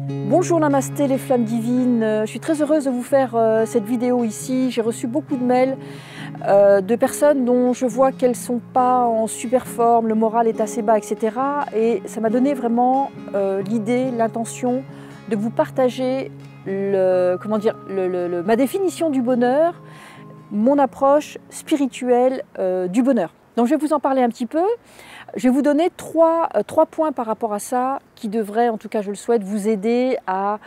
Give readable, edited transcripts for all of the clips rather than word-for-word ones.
Bonjour, namasté les flammes divines, je suis très heureuse de vous faire cette vidéo ici. J'ai reçu beaucoup de mails de personnes dont je vois qu'elles ne sont pas en super forme, le moral est assez bas, etc. Et ça m'a donné vraiment l'idée, l'intention de vous partager ma définition du bonheur, mon approche spirituelle du bonheur. Donc je vais vous en parler un petit peu. Je vais vous donner trois points par rapport à ça qui devraient, en tout cas je le souhaite, vous aider à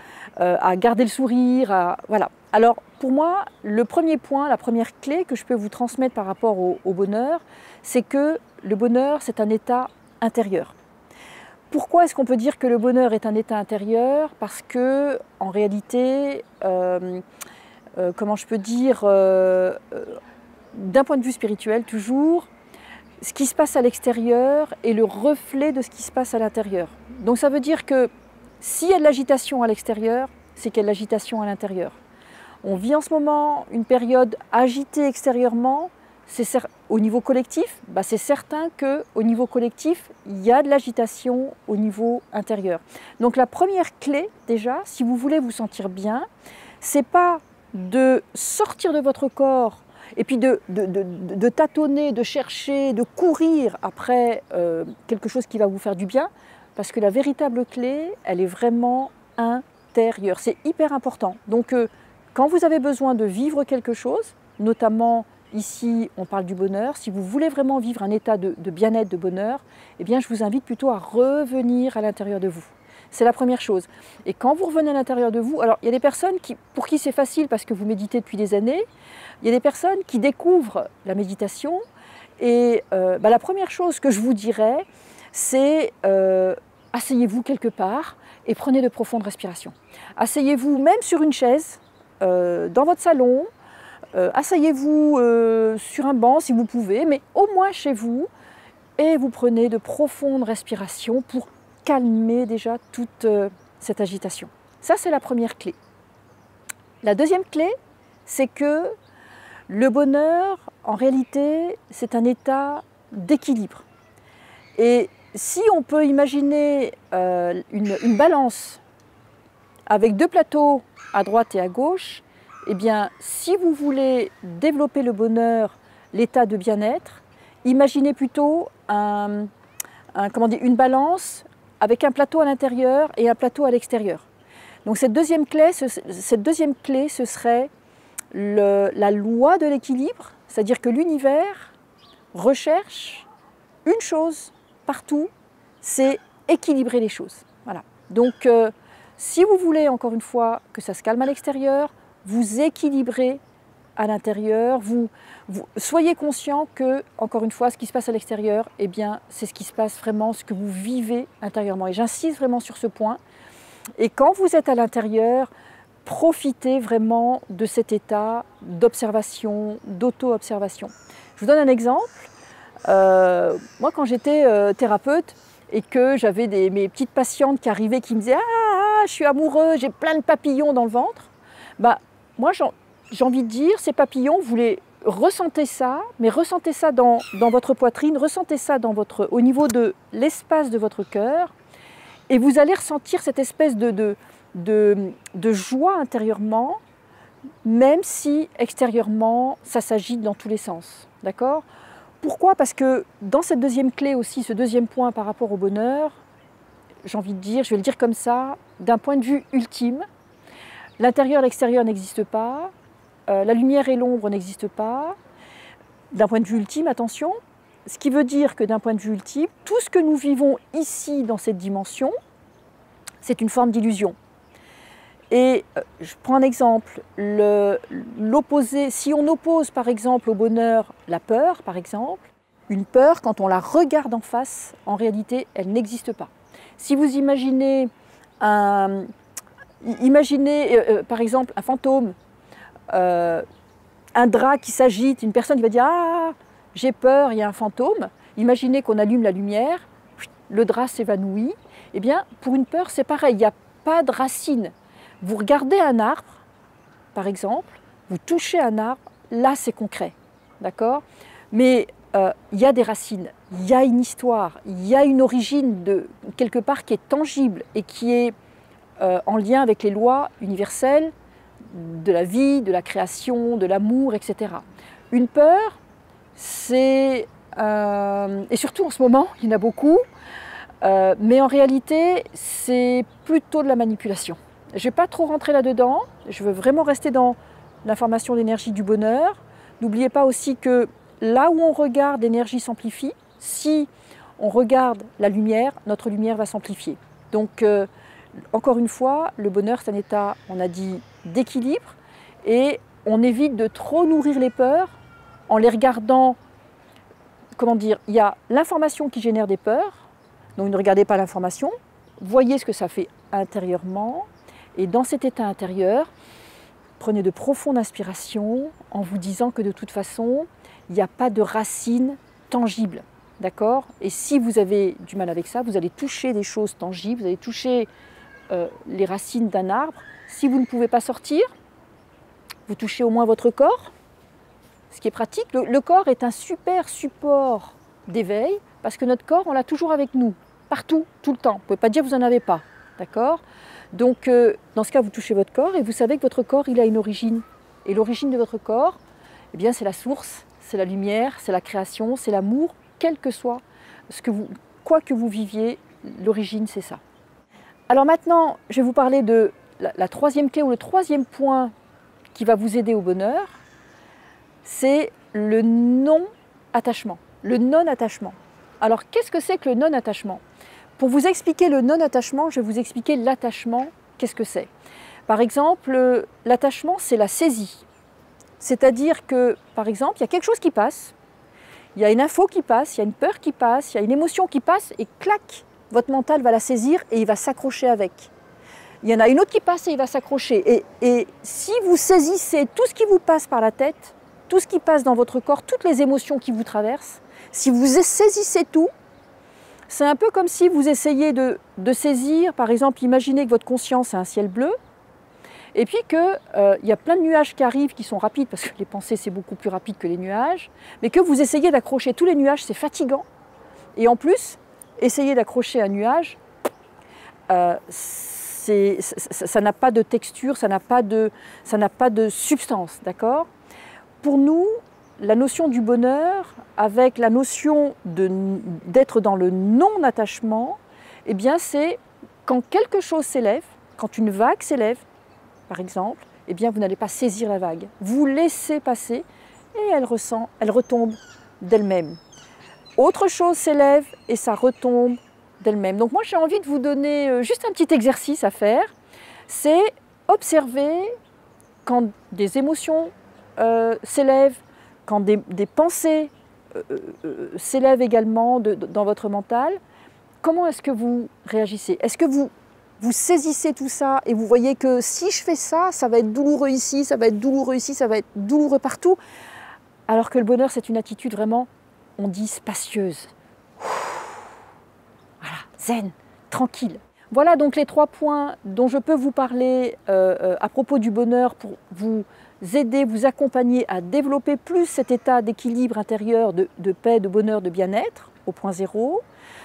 garder le sourire. Voilà. Alors pour moi, le premier point, la première clé que je peux vous transmettre par rapport au bonheur, c'est que le bonheur, c'est un état intérieur. Pourquoi est-ce qu'on peut dire que le bonheur est un état intérieur? Parce que en réalité, comment je peux dire, d'un point de vue spirituel toujours, ce qui se passe à l'extérieur est le reflet de ce qui se passe à l'intérieur. Donc ça veut dire que s'il y a de l'agitation à l'extérieur, c'est qu'il y a de l'agitation à l'intérieur. On vit en ce moment une période agitée extérieurement, au niveau collectif, c'est certain qu'au niveau collectif, il y a de l'agitation au niveau intérieur. Donc la première clé déjà, si vous voulez vous sentir bien, c'est pas de sortir de votre corps et puis de tâtonner, de chercher, de courir après quelque chose qui va vous faire du bien, parce que la véritable clé, elle est vraiment intérieure. C'est hyper important. Donc quand vous avez besoin de vivre quelque chose, notamment ici on parle du bonheur, si vous voulez vraiment vivre un état de bien-être, de bonheur, eh bien je vous invite plutôt à revenir à l'intérieur de vous. C'est la première chose. Et quand vous revenez à l'intérieur de vous, alors il y a des personnes pour qui c'est facile parce que vous méditez depuis des années, il y a des personnes qui découvrent la méditation et la première chose que je vous dirais, c'est asseyez-vous quelque part et prenez de profondes respirations. Asseyez-vous même sur une chaise, dans votre salon, asseyez-vous sur un banc si vous pouvez, mais au moins chez vous, et vous prenez de profondes respirations pour calmer déjà toute cette agitation. Ça, c'est la première clé. La deuxième clé, c'est que le bonheur, en réalité, c'est un état d'équilibre. Et si on peut imaginer une balance avec deux plateaux à droite et à gauche, eh bien, si vous voulez développer le bonheur, l'état de bien-être, imaginez plutôt une balance avec un plateau à l'intérieur et un plateau à l'extérieur. Donc cette deuxième clé, ce serait la loi de l'équilibre, c'est-à-dire que l'univers recherche une chose partout, c'est équilibrer les choses. Voilà. Donc si vous voulez, encore une fois, que ça se calme à l'extérieur, vous équilibrez à l'intérieur, soyez conscient que, encore une fois, ce qui se passe à l'extérieur, eh bien, c'est ce qui se passe vraiment, ce que vous vivez intérieurement. Et j'insiste vraiment sur ce point. Et quand vous êtes à l'intérieur, profitez vraiment de cet état d'observation, d'auto-observation. Je vous donne un exemple. Moi, quand j'étais thérapeute et que j'avais mes petites patientes qui arrivaient, qui me disaient « Ah, je suis amoureux, j'ai plein de papillons dans le ventre », moi, j'ai envie de dire, ces papillons, vous les ressentez ça, mais ressentez ça dans votre poitrine, ressentez ça au niveau de l'espace de votre cœur, et vous allez ressentir cette espèce de joie intérieurement, même si extérieurement, ça s'agite dans tous les sens. D'accord ? Pourquoi ? Parce que dans cette deuxième clé aussi, ce deuxième point par rapport au bonheur, j'ai envie de dire, je vais le dire comme ça, d'un point de vue ultime, l'intérieur et l'extérieur n'existent pas, la lumière et l'ombre n'existent pas, d'un point de vue ultime, attention, ce qui veut dire que d'un point de vue ultime, tout ce que nous vivons ici dans cette dimension, c'est une forme d'illusion. Et je prends un exemple, l'opposé, si on oppose par exemple au bonheur la peur, par exemple, une peur, quand on la regarde en face, en réalité, elle n'existe pas. Si vous imaginez par exemple un fantôme, un drap qui s'agite, une personne qui va dire « Ah, j'ai peur, il y a un fantôme », imaginez qu'on allume la lumière, le drap s'évanouit. Eh bien, pour une peur, c'est pareil, il n'y a pas de racine. Vous regardez un arbre, par exemple, vous touchez un arbre, là c'est concret, d'accord ? Mais il y a des racines, il y a une histoire, il y a une origine de quelque part qui est tangible et qui est en lien avec les lois universelles de la vie, de la création, de l'amour, etc. Une peur, c'est, et surtout en ce moment, il y en a beaucoup, mais en réalité, c'est plutôt de la manipulation. Je ne vais pas trop rentrer là-dedans, je veux vraiment rester dans l'information, l'énergie du bonheur. N'oubliez pas aussi que là où on regarde, l'énergie s'amplifie. Si on regarde la lumière, notre lumière va s'amplifier. Donc, encore une fois, le bonheur, c'est un état, on a dit, d'équilibre, et on évite de trop nourrir les peurs en les regardant, comment dire, il y a l'information qui génère des peurs, donc ne regardez pas l'information, voyez ce que ça fait intérieurement, et dans cet état intérieur, prenez de profondes inspirations en vous disant que de toute façon, il n'y a pas de racines tangibles, d'accord? Et si vous avez du mal avec ça, vous allez toucher des choses tangibles, vous allez toucher les racines d'un arbre. Si vous ne pouvez pas sortir, vous touchez au moins votre corps, ce qui est pratique. Le corps est un super support d'éveil parce que notre corps, on l'a toujours avec nous, partout, tout le temps. Vous ne pouvez pas dire que vous n'en avez pas, d'accord? Donc, dans ce cas, vous touchez votre corps et vous savez que votre corps, il a une origine. Et l'origine de votre corps, eh bien, c'est la source, c'est la lumière, c'est la création, c'est l'amour, quel que soit quoi que vous viviez, l'origine, c'est ça. Alors maintenant, je vais vous parler de la troisième clé ou le troisième point qui va vous aider au bonheur, c'est le non-attachement. Le non-attachement. Alors, qu'est-ce que c'est que le non-attachement? Pour vous expliquer le non-attachement, je vais vous expliquer l'attachement, qu'est-ce que c'est. Par exemple, l'attachement, c'est la saisie. C'est-à-dire que, par exemple, il y a quelque chose qui passe, il y a une info qui passe, il y a une peur qui passe, il y a une émotion qui passe, et clac, votre mental va la saisir et il va s'accrocher avec. Il y en a une autre qui passe et il va s'accrocher. Et si vous saisissez tout ce qui vous passe par la tête, tout ce qui passe dans votre corps, toutes les émotions qui vous traversent, si vous saisissez tout, c'est un peu comme si vous essayez de saisir, par exemple, imaginez que votre conscience est un ciel bleu, et puis qu'il y a plein de nuages qui arrivent, qui sont rapides, parce que les pensées, c'est beaucoup plus rapide que les nuages, mais que vous essayez d'accrocher tous les nuages, c'est fatigant. Et en plus, essayer d'accrocher un nuage, ça n'a pas de texture, ça n'a pas de substance, d'accord? Pour nous, la notion du bonheur, avec la notion d'être dans le non-attachement, eh bien c'est quand quelque chose s'élève, quand une vague s'élève, par exemple, eh bien vous n'allez pas saisir la vague. Vous laissez passer et elle retombe d'elle-même. Autre chose s'élève et ça retombe d'elle-même. Donc moi j'ai envie de vous donner juste un petit exercice à faire, c'est observer quand des émotions s'élèvent, quand des pensées s'élèvent également dans votre mental, comment est-ce que vous réagissez? Est-ce que vous saisissez tout ça et vous voyez que si je fais ça, ça va être douloureux ici, ça va être douloureux ici, ça va être douloureux partout, alors que le bonheur c'est une attitude vraiment, on dit spacieuse. Voilà, zen, tranquille. Voilà donc les 3 points dont je peux vous parler à propos du bonheur pour vous aider, vous accompagner à développer plus cet état d'équilibre intérieur, de paix, de bonheur, de bien-être au point zéro.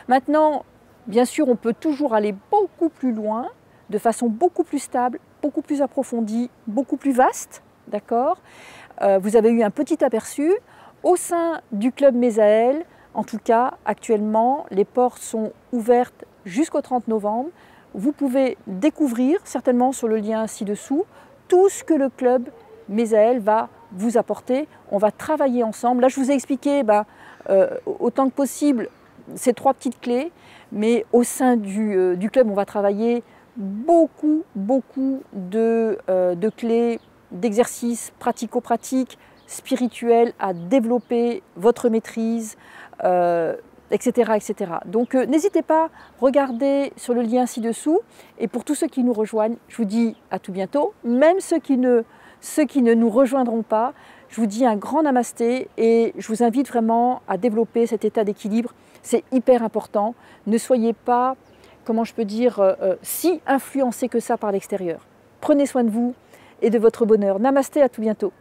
Maintenant, bien sûr, on peut toujours aller beaucoup plus loin, de façon beaucoup plus stable, beaucoup plus approfondie, beaucoup plus vaste, d'accord? Vous avez eu un petit aperçu. Au sein du Club Mésaël, en tout cas, actuellement, les portes sont ouvertes jusqu'au 30 novembre. Vous pouvez découvrir, certainement sur le lien ci-dessous, tout ce que le Club Mésaël va vous apporter. On va travailler ensemble. Là, je vous ai expliqué autant que possible ces 3 petites clés, mais au sein du club, on va travailler beaucoup de clés, d'exercices pratico-pratiques, spirituels à développer votre maîtrise, etc., etc. Donc n'hésitez pas, regardez sur le lien ci-dessous. Et pour tous ceux qui nous rejoignent, je vous dis à tout bientôt. Même ceux qui ne nous rejoindront pas, je vous dis un grand namasté et je vous invite vraiment à développer cet état d'équilibre. C'est hyper important. Ne soyez pas, comment je peux dire, si influencés que ça par l'extérieur. Prenez soin de vous et de votre bonheur. Namasté, à tout bientôt.